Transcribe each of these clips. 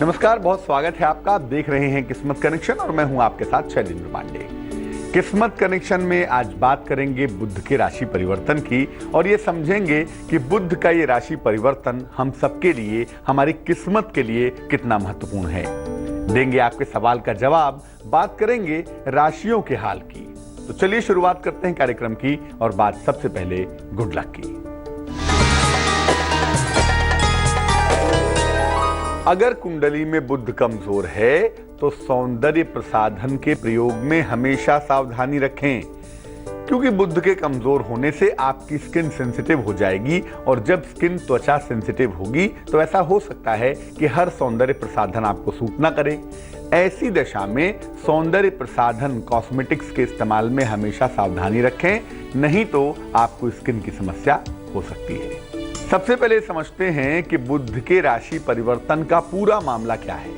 नमस्कार, बहुत स्वागत है आपका। आप देख रहे हैं किस्मत कनेक्शन और मैं हूं आपके साथ शैलेंद्र पांडे। किस्मत कनेक्शन में आज बात करेंगे बुध के राशि परिवर्तन की और ये समझेंगे कि बुध का ये राशि परिवर्तन हम सबके लिए, हमारी किस्मत के लिए कितना महत्वपूर्ण है। देंगे आपके सवाल का जवाब, बात करेंगे राशियों के हाल की। तो चलिए शुरुआत करते हैं कार्यक्रम की और बात सबसे पहले गुड लक की। अगर कुंडली में बुध कमजोर है तो सौंदर्य प्रसाधन के प्रयोग में हमेशा सावधानी रखें, क्योंकि बुध के कमजोर होने से आपकी स्किन सेंसिटिव हो जाएगी और जब स्किन त्वचा सेंसिटिव होगी तो ऐसा हो सकता है कि हर सौंदर्य प्रसाधन आपको सूट ना करे। ऐसी दशा में सौंदर्य प्रसाधन कॉस्मेटिक्स के इस्तेमाल में हमेशा सावधानी रखें, नहीं तो आपको स्किन की समस्या हो सकती है। सबसे पहले समझते हैं कि बुध के राशि परिवर्तन का पूरा मामला क्या है।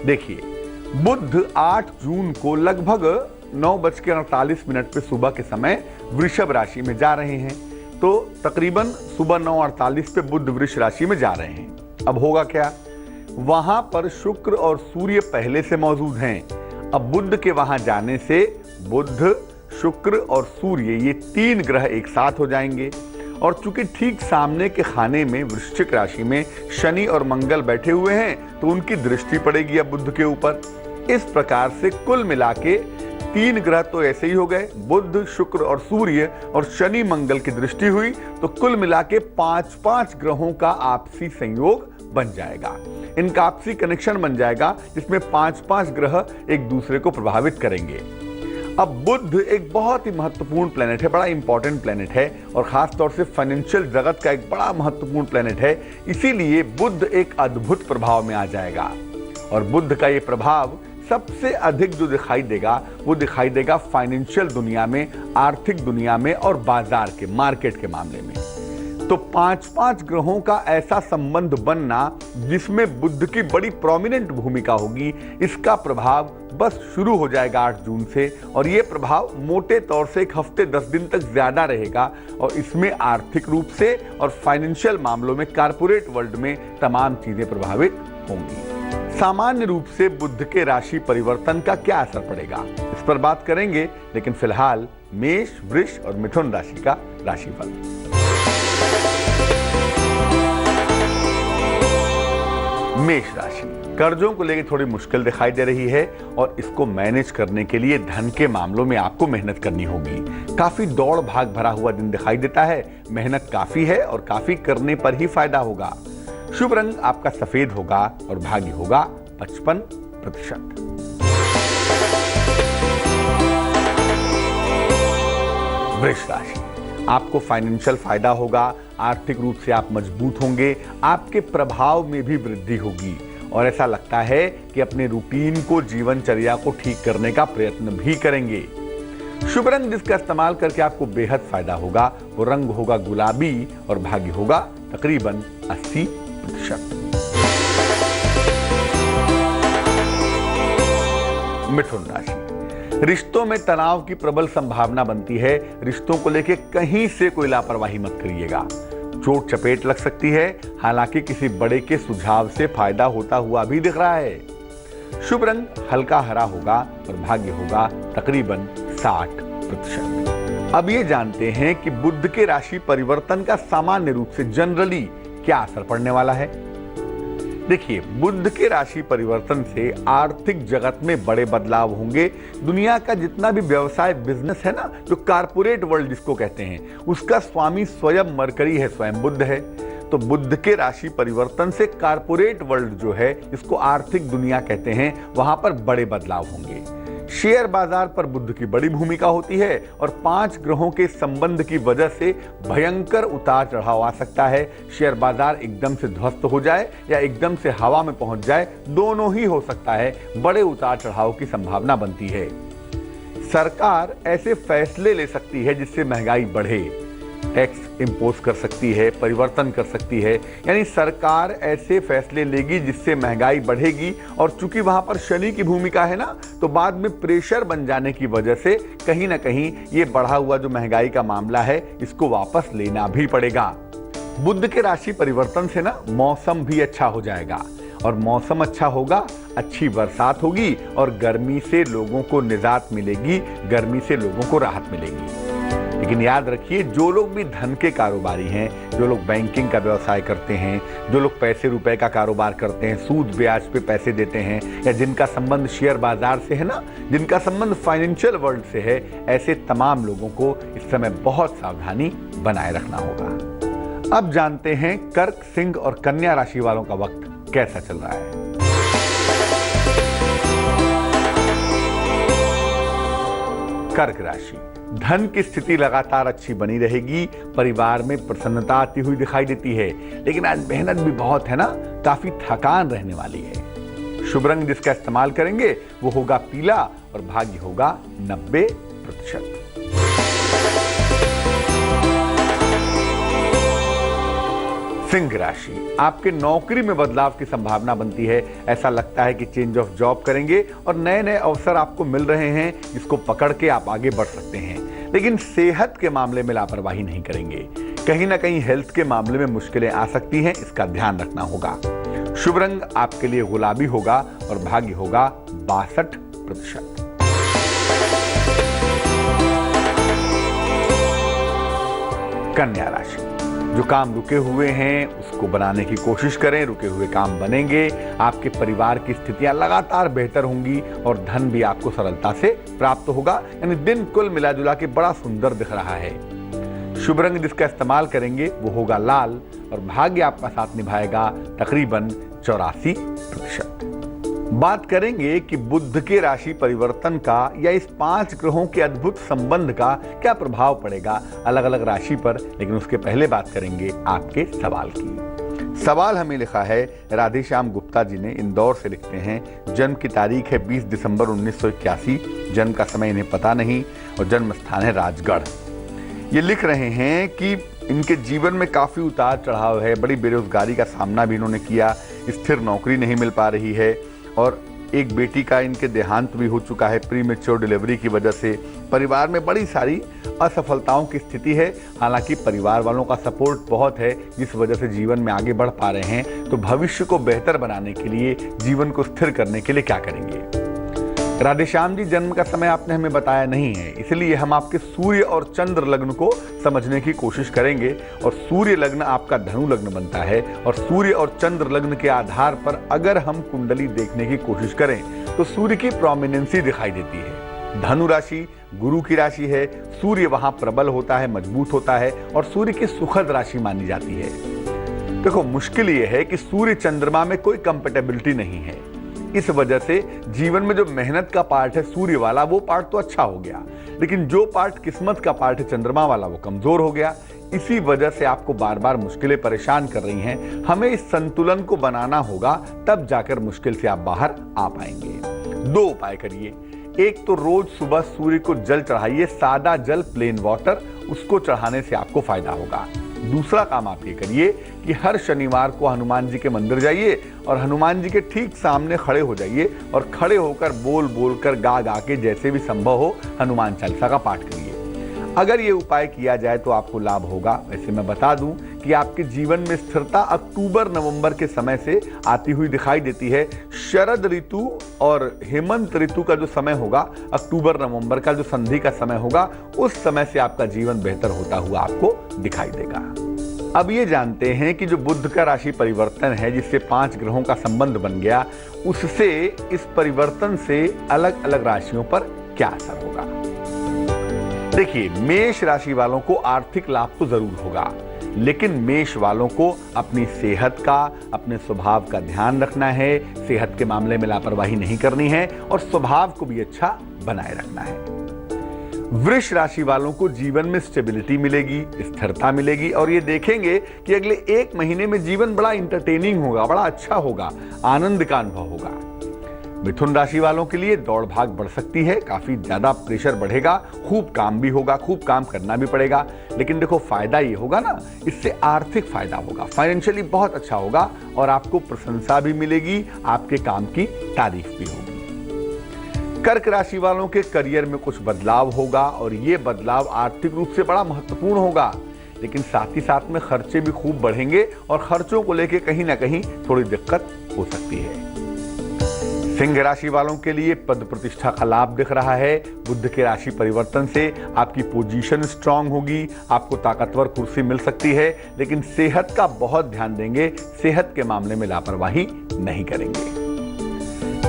देखिए, बुध 8 जून को लगभग 9:48 पे सुबह के समय वृषभ राशि में जा रहे हैं। तो तकरीबन सुबह 9:48 पे बुध वृष राशि में जा रहे हैं। अब होगा क्या, वहां पर शुक्र और सूर्य पहले से मौजूद हैं। अब बुध के वहां जाने से बुध, शुक्र और सूर्य, ये 3 ग्रह एक साथ हो जाएंगे और चूंकि ठीक सामने के खाने में वृश्चिक राशि में शनि और मंगल बैठे हुए हैं तो उनकी दृष्टि पड़ेगी अब बुध के ऊपर। इस प्रकार से कुल मिला के 3 ग्रह तो ऐसे ही हो गए, बुध, शुक्र और सूर्य, और शनि मंगल की दृष्टि हुई तो कुल मिला के 5 ग्रहों का आपसी संयोग बन जाएगा। इनका आपसी कनेक्शन बन जाएगा जिसमें 5 ग्रह एक दूसरे को प्रभावित करेंगे। अब बुध एक बहुत ही महत्वपूर्ण प्लेनेट है, बड़ा इंपॉर्टेंट प्लेनेट है और खास तौर से फाइनेंशियल जगत का एक बड़ा महत्वपूर्ण प्लेनेट है। इसीलिए बुध एक अद्भुत प्रभाव में आ जाएगा और बुध का ये प्रभाव सबसे अधिक जो दिखाई देगा वो दिखाई देगा फाइनेंशियल दुनिया में, आर्थिक दुनिया में और बाजार के, मार्केट के मामले में। तो 5 ग्रहों का ऐसा संबंध बनना जिसमें बुध की बड़ी प्रोमिनेंट भूमिका होगी, इसका प्रभाव बस शुरू हो जाएगा 8 जून से और ये प्रभाव मोटे तौर से 1 हफ्ते 10 दिन तक ज्यादा रहेगा और इसमें आर्थिक रूप से और फाइनेंशियल मामलों में, कारपोरेट वर्ल्ड में तमाम चीजें प्रभावित होंगी। सामान्य रूप से बुध के राशि परिवर्तन का क्या असर पड़ेगा, इस पर बात करेंगे, लेकिन फिलहाल मेष, वृष और मिथुन राशि का राशिफल। मेष राशि, कर्जों को लेकर थोड़ी मुश्किल दिखाई दे रही है और इसको मैनेज करने के लिए धन के मामलों में आपको मेहनत करनी होगी। काफी दौड़ भाग भरा हुआ दिन दिखाई देता है, मेहनत काफी है और काफी करने पर ही फायदा होगा। शुभ रंग आपका सफेद होगा और भाग्य होगा 55%। वृष राशि, आपको फाइनेंशियल फायदा होगा, आर्थिक रूप से आप मजबूत होंगे, आपके प्रभाव में भी वृद्धि होगी और ऐसा लगता है कि अपने रूटीन को, जीवनचर्या को ठीक करने का प्रयत्न भी करेंगे। शुभ रंग जिसका इस्तेमाल करके आपको बेहद फायदा होगा वो रंग होगा गुलाबी और भाग्य होगा तकरीबन 80%। मिथुन राशि, रिश्तों में तनाव की प्रबल संभावना बनती है। रिश्तों को लेकर कहीं से कोई लापरवाही मत करिएगा, चोट चपेट लग सकती है। हालांकि किसी बड़े के सुझाव से फायदा होता हुआ भी दिख रहा है। शुभ रंग हल्का हरा होगा और भाग्य होगा तकरीबन 60%। अब ये जानते हैं कि बुध के राशि परिवर्तन का सामान्य रूप से जनरली क्या असर पड़ने वाला है। देखिए, बुध के राशि परिवर्तन से आर्थिक जगत में बड़े बदलाव होंगे। दुनिया का जितना भी व्यवसाय, बिजनेस है ना, जो कारपोरेट वर्ल्ड जिसको कहते हैं, उसका स्वामी स्वयं मरकरी है, स्वयं बुध है। तो बुध के राशि परिवर्तन से कारपोरेट वर्ल्ड जो है, जिसको आर्थिक दुनिया कहते हैं, वहां पर बड़े बदलाव होंगे। शेयर बाजार पर बुध की बड़ी भूमिका होती है और 5 ग्रहों के संबंध की वजह से भयंकर उतार चढ़ाव आ सकता है। शेयर बाजार एकदम से ध्वस्त हो जाए या एकदम से हवा में पहुंच जाए, दोनों ही हो सकता है। बड़े उतार चढ़ाव की संभावना बनती है। सरकार ऐसे फैसले ले सकती है जिससे महंगाई बढ़े, टैक्स इंपोज कर सकती है, परिवर्तन कर सकती है। यानी सरकार ऐसे फैसले लेगी जिससे महंगाई बढ़ेगी और चूंकि वहां पर शनि की भूमिका है ना, तो बाद में प्रेशर बन जाने की वजह से कहीं ना कहीं ये बढ़ा हुआ जो महंगाई का मामला है, इसको वापस लेना भी पड़ेगा। बुध के राशि परिवर्तन से ना मौसम भी अच्छा हो जाएगा और मौसम अच्छा होगा, अच्छी बरसात होगी और गर्मी से लोगों को निजात मिलेगी, गर्मी से लोगों को राहत मिलेगी। लेकिन याद रखिए, जो लोग भी धन के कारोबारी हैं, जो लोग बैंकिंग का व्यवसाय करते हैं, जो लोग पैसे रुपए का कारोबार करते हैं, सूद ब्याज पे पैसे देते हैं, या जिनका संबंध शेयर बाजार से है ना, जिनका संबंध फाइनेंशियल वर्ल्ड से है, ऐसे तमाम लोगों को इस समय बहुत सावधानी बनाए रखना होगा। अब जानते हैं कर्क, सिंह और कन्या राशि वालों का वक्त कैसा चल रहा है। कर्क राशि, धन की स्थिति लगातार अच्छी बनी रहेगी, परिवार में प्रसन्नता आती हुई दिखाई देती है, लेकिन आज मेहनत भी बहुत है ना, काफी थकान रहने वाली है। शुभ रंग जिसका इस्तेमाल करेंगे वो होगा पीला और भाग्य होगा 90%। सिंह राशि, आपके नौकरी में बदलाव की संभावना बनती है। ऐसा लगता है कि चेंज ऑफ जॉब करेंगे और नए नए अवसर आपको मिल रहे हैं, जिसको पकड़ के आप आगे बढ़ सकते हैं। लेकिन सेहत के मामले में लापरवाही नहीं करेंगे, कहीं ना कहीं हेल्थ के मामले में मुश्किलें आ सकती हैं, इसका ध्यान रखना होगा। शुभ रंग आपके लिए गुलाबी होगा और भाग्य होगा 62%। कन्या राशि, जो काम रुके हुए हैं उसको बनाने की कोशिश करें, रुके हुए काम बनेंगे। आपके परिवार की स्थितियां लगातार बेहतर होंगी और धन भी आपको सरलता से प्राप्त होगा, यानी दिन कुल मिला जुला के बड़ा सुंदर दिख रहा है। शुभ रंग जिसका इस्तेमाल करेंगे वो होगा लाल और भाग्य आपका साथ निभाएगा तकरीबन 84%। बात करेंगे कि बुध के राशि परिवर्तन का या इस 5 ग्रहों के अद्भुत संबंध का क्या प्रभाव पड़ेगा अलग अलग राशि पर, लेकिन उसके पहले बात करेंगे आपके सवाल की। सवाल हमें लिखा है राधेश्याम गुप्ता जी ने, इंदौर से लिखते हैं। जन्म की तारीख है 20 दिसंबर 1981, जन्म का समय इन्हें पता नहीं और जन्म स्थान है राजगढ़। ये लिख रहे हैं कि इनके जीवन में काफी उतार चढ़ाव है, बड़ी बेरोजगारी का सामना भी इन्होंने किया, स्थिर नौकरी नहीं मिल पा रही है और एक बेटी का इनके देहांत भी हो चुका है प्री मैच्योर डिलीवरी की वजह से। परिवार में बड़ी सारी असफलताओं की स्थिति है, हालांकि परिवार वालों का सपोर्ट बहुत है, जिस वजह से जीवन में आगे बढ़ पा रहे हैं। तो भविष्य को बेहतर बनाने के लिए, जीवन को स्थिर करने के लिए क्या करेंगे? राधेश्याम जी, जन्म का समय आपने हमें बताया नहीं है, इसलिए हम आपके सूर्य और चंद्र लग्न को समझने की कोशिश करेंगे। और सूर्य लग्न आपका धनु लग्न बनता है और सूर्य और चंद्र लग्न के आधार पर अगर हम कुंडली देखने की कोशिश करें तो सूर्य की प्रोमिनेंसी दिखाई देती है। धनु राशि गुरु की राशि है, सूर्य वहां प्रबल होता है, मजबूत होता है और सूर्य की सुखद राशि मानी जाती है। देखो, मुश्किल यह है कि सूर्य चंद्रमा में कोई कंपेटेबिलिटी नहीं है, इस वजह से जीवन में जो मेहनत का पार्ट है सूर्य वाला, वो पार्ट तो अच्छा हो गया, लेकिन जो पार्ट किस्मत का पार्ट है चंद्रमा वाला, वो कमजोर हो गया। इसी वजह से आपको बार बार मुश्किलें परेशान कर रही हैं। हमें इस संतुलन को बनाना होगा, तब जाकर मुश्किल से आप बाहर आ पाएंगे। 2 उपाय करिए। एक तो रोज सुबह सूर्य को जल चढ़ाइए, सादा जल, प्लेन वाटर, उसको चढ़ाने से आपको फायदा होगा। दूसरा काम आप ये करिए कि हर शनिवार को हनुमान जी के मंदिर जाइए और हनुमान जी के ठीक सामने खड़े हो जाइए और खड़े होकर बोल बोल कर, गा गा के, जैसे भी संभव हो, हनुमान चालीसा का पाठ करिए। अगर ये उपाय किया जाए तो आपको लाभ होगा। वैसे मैं बता दूं कि आपके जीवन में स्थिरता अक्टूबर नवंबर के समय से आती हुई दिखाई देती है। शरद ऋतु और हेमंत ऋतु का जो समय होगा, अक्टूबर नवंबर का जो संधि का समय होगा, उस समय से आपका जीवन बेहतर होता हुआ आपको दिखाई देगा। अब ये जानते हैं कि जो बुध का राशि परिवर्तन है, जिससे 5 ग्रहों का संबंध बन गया, उससे, इस परिवर्तन से अलग अलग राशियों पर क्या असर होगा। देखिए, मेष राशि वालों को आर्थिक लाभ तो जरूर होगा, लेकिन मेष वालों को अपनी सेहत का, अपने स्वभाव का ध्यान रखना है। सेहत के मामले में लापरवाही नहीं करनी है और स्वभाव को भी अच्छा बनाए रखना है। वृष राशि वालों को जीवन में स्टेबिलिटी मिलेगी, स्थिरता मिलेगी और ये देखेंगे कि अगले 1 महीने में जीवन बड़ा इंटरटेनिंग होगा, बड़ा अच्छा होगा, आनंद का अनुभव होगा। मिथुन राशि वालों के लिए दौड़ भाग बढ़ सकती है, काफी ज्यादा प्रेशर बढ़ेगा, खूब काम भी होगा, खूब काम करना भी पड़ेगा, लेकिन देखो फायदा ये होगा ना, इससे आर्थिक फायदा होगा, फाइनेंशियली बहुत अच्छा होगा और आपको प्रशंसा भी मिलेगी, आपके काम की तारीफ भी होगी। कर्क राशि वालों के करियर में कुछ बदलाव होगा और ये बदलाव आर्थिक रूप से बड़ा महत्वपूर्ण होगा। लेकिन साथ ही साथ में खर्चे भी खूब बढ़ेंगे और खर्चों को लेकर कहीं ना कहीं थोड़ी दिक्कत हो सकती है। सिंह राशि वालों के लिए पद प्रतिष्ठा का लाभ दिख रहा है। बुध के राशि परिवर्तन से आपकी पोजीशन स्ट्रांग होगी, आपको ताकतवर कुर्सी मिल सकती है, लेकिन सेहत का बहुत ध्यान देंगे, सेहत के मामले में लापरवाही नहीं करेंगे।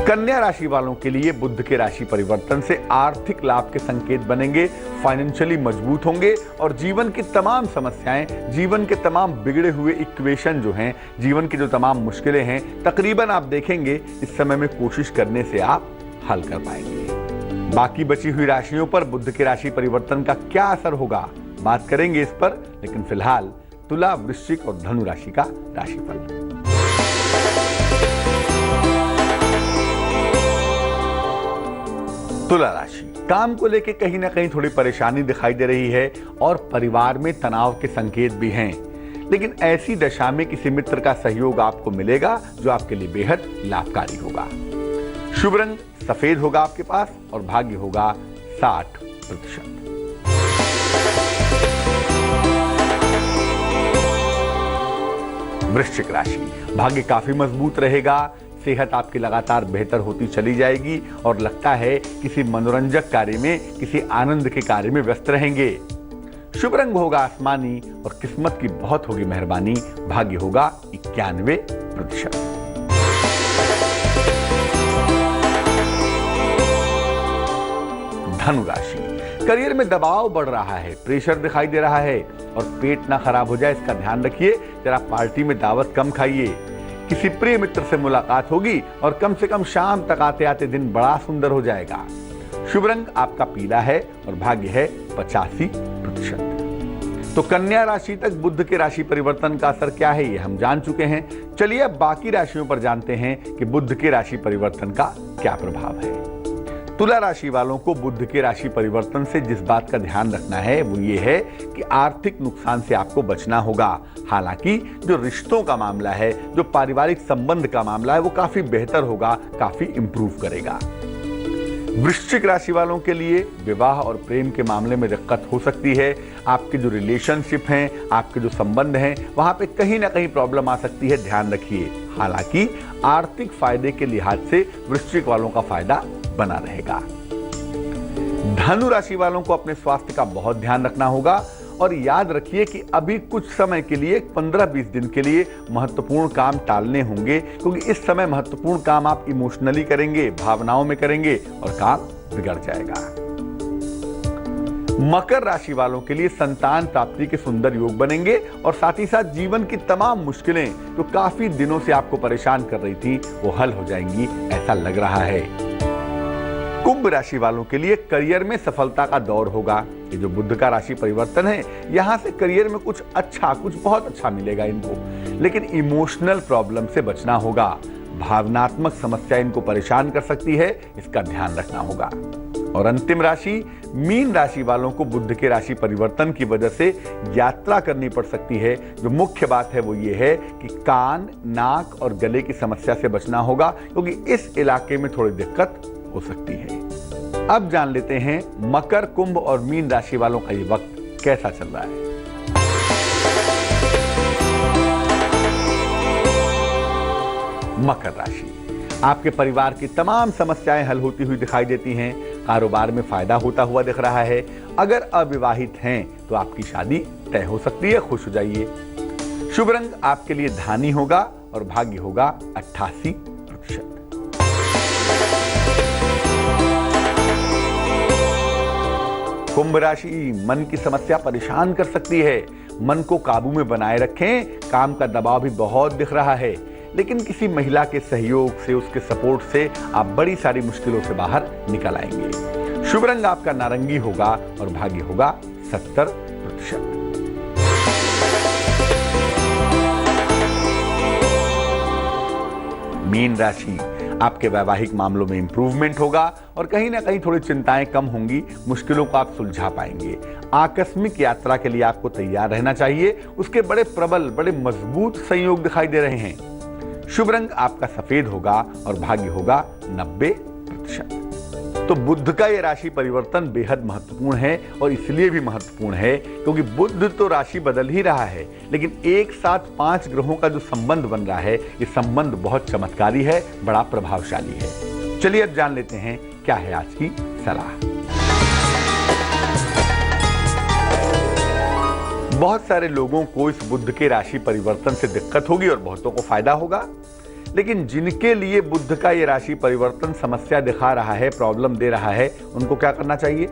कन्या राशि वालों के लिए बुध के राशि परिवर्तन से आर्थिक लाभ के संकेत बनेंगे, फाइनेंशियली मजबूत होंगे और जीवन की तमाम समस्याएं, जीवन के तमाम बिगड़े हुए इक्वेशन जो हैं, जीवन की जो तमाम मुश्किलें हैं, तकरीबन आप देखेंगे इस समय में कोशिश करने से आप हल कर पाएंगे। बाकी बची हुई राशियों पर बुध के राशि परिवर्तन का क्या असर होगा, बात करेंगे इस पर, लेकिन फिलहाल तुला, वृश्चिक और धनु राशि का राशिफल। तुला राशि, काम को लेकर कहीं ना कहीं थोड़ी परेशानी दिखाई दे रही है और परिवार में तनाव के संकेत भी हैं, लेकिन ऐसी दशा में किसी मित्र का सहयोग आपको मिलेगा जो आपके लिए बेहद लाभकारी होगा। शुभ रंग सफेद होगा आपके पास और भाग्य होगा 60%। वृश्चिक राशि, भाग्य काफी मजबूत रहेगा, सेहत आपकी लगातार बेहतर होती चली जाएगी और लगता है किसी मनोरंजक कार्य में, किसी आनंद के कार्य में व्यस्त रहेंगे। शुभ रंग होगा आसमानी और किस्मत की बहुत होगी मेहरबानी, भाग्य होगा 91%। धनु राशि, करियर में दबाव बढ़ रहा है, प्रेशर दिखाई दे रहा है और पेट ना खराब हो जाए इसका ध्यान रखिए। जरा पार्टी में दावत कम खाइए। किसी प्रिय मित्र से मुलाकात होगी और कम से कम शाम तक आते आते दिन बड़ा सुंदर हो जाएगा। शुभ रंग आपका पीला है और भाग्य है 85%। तो कन्या राशि तक बुध के राशि परिवर्तन का असर क्या है ये हम जान चुके हैं। चलिए अब बाकी राशियों पर जानते हैं कि बुध के राशि परिवर्तन का क्या प्रभाव है। तुला राशि वालों को बुध के राशि परिवर्तन से जिस बात का ध्यान रखना है वो ये है कि आर्थिक नुकसान से आपको बचना होगा। हालांकि जो रिश्तों का मामला है, जो पारिवारिक संबंध का मामला है, वो काफी बेहतर होगा, काफी इंप्रूव करेगा। वृश्चिक राशि वालों के लिए विवाह और प्रेम के मामले में दिक्कत हो सकती है। आपके जो रिलेशनशिप हैं, आपके जो संबंध हैं, वहां पे कहीं ना कहीं प्रॉब्लम आ सकती है, ध्यान रखिए। हालांकि आर्थिक फायदे के लिहाज से वृश्चिक वालों का फायदा बना रहेगा। धनु राशि वालों को अपने स्वास्थ्य का बहुत ध्यान रखना होगा और याद रखिए कि अभी कुछ समय के लिए 15-20 दिन के लिए महत्वपूर्ण काम टालने होंगे, क्योंकि इस समय महत्वपूर्ण काम आप इमोशनली करेंगे, भावनाओं में करेंगे और काम बिगड़ जाएगा। मकर राशि वालों के लिए संतान प्राप्ति के सुंदर योग बनेंगे और साथ ही साथ जीवन की तमाम मुश्किलें जो काफी दिनों से आपको परेशान कर रही थी वो हल हो जाएंगी, ऐसा लग रहा है। कुंभ राशि वालों के लिए करियर में सफलता का दौर होगा। ये जो बुध का राशि परिवर्तन है, यहां से करियर में कुछ अच्छा, कुछ बहुत अच्छा मिलेगा इनको, लेकिन इमोशनल प्रॉब्लम से बचना होगा। भावनात्मक समस्या इनको परेशान कर सकती है, इसका ध्यान रखना होगा। और अंतिम राशि मीन राशि वालों को बुध के राशि परिवर्तन की वजह से यात्रा करनी पड़ सकती है। जो मुख्य बात है वो ये है कि कान, नाक और गले की समस्या से बचना होगा, क्योंकि इस इलाके में थोड़ी दिक्कत हो सकती है। अब जान लेते हैं मकर, कुंभ और मीन राशि वालों का ये वक्त कैसा चल रहा है। मकर राशि, आपके परिवार की तमाम समस्याएं हल होती हुई दिखाई देती हैं। कारोबार में फायदा होता हुआ दिख रहा है। अगर अविवाहित हैं तो आपकी शादी तय हो सकती है, खुश हो जाइए। शुभ रंग आपके लिए धानी होगा और भाग्य होगा 88%। कुंभ राशि, मन की समस्या परेशान कर सकती है। मन को काबू में बनाए रखें। काम का दबाव भी बहुत दिख रहा है, लेकिन किसी महिला के सहयोग से, उसके सपोर्ट से आप बड़ी सारी मुश्किलों से बाहर निकल आएंगे। शुभ रंग आपका नारंगी होगा और भाग्य होगा 70%। मीन राशि, आपके वैवाहिक मामलों में इंप्रूवमेंट होगा और कहीं ना कहीं थोड़ी चिंताएं कम होंगी, मुश्किलों को आप सुलझा पाएंगे। आकस्मिक यात्रा के लिए आपको तैयार रहना चाहिए, उसके बड़े प्रबल, बड़े मजबूत संयोग दिखाई दे रहे हैं। शुभ रंग आपका सफेद होगा और भाग्य होगा 90%। तो बुध का ये राशि परिवर्तन बेहद महत्वपूर्ण है, और इसलिए भी महत्वपूर्ण है क्योंकि बुध तो राशि बदल ही रहा है, लेकिन एक साथ 5 ग्रहों का जो संबंध बन रहा है, ये संबंध बहुत चमत्कारी है, बड़ा प्रभावशाली है। चलिए अब जान लेते हैं क्या है आज की सलाह। बहुत सारे लोगों को इस बुध के राशि परिवर्तन से दिक्कत होगी और बहुतों को फायदा होगा, लेकिन जिनके लिए बुध का ये राशि परिवर्तन समस्या दिखा रहा है, प्रॉब्लम दे रहा है, उनको क्या करना चाहिए?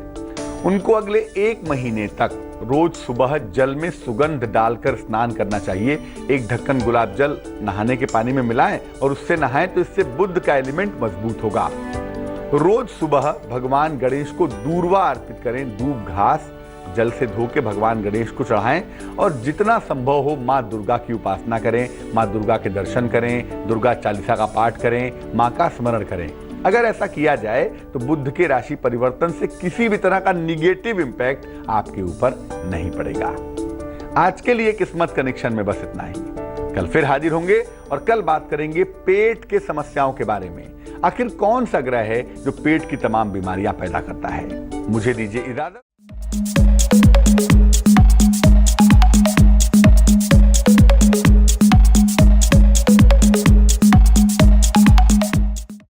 उनको अगले 1 महीने तक रोज सुबह जल में सुगंध डालकर स्नान करना चाहिए। 1 ढक्कन गुलाब जल नहाने के पानी में मिलाएं और उससे नहाएं, तो इससे बुध का एलिमेंट मजबूत होगा। रोज सुबह भगवान गणेश को दूर्वा अर्पित करें, दूब घास जल से धो के भगवान गणेश को चढ़ाएं, और जितना संभव हो माँ दुर्गा की उपासना करें, माँ दुर्गा के दर्शन करें, दुर्गा चालीसा का पाठ करें, माँ का स्मरण करें। अगर ऐसा किया जाए तो बुध के राशि परिवर्तन से किसी भी तरह का निगेटिव इंपैक्ट आपके ऊपर नहीं पड़ेगा। आज के लिए किस्मत कनेक्शन में बस इतना ही। कल फिर हाजिर होंगे और कल बात करेंगे पेट के समस्याओं के बारे में। आखिर कौन सा ग्रह है जो पेट की तमाम बीमारियां पैदा करता है? मुझे दीजिए इजाजत।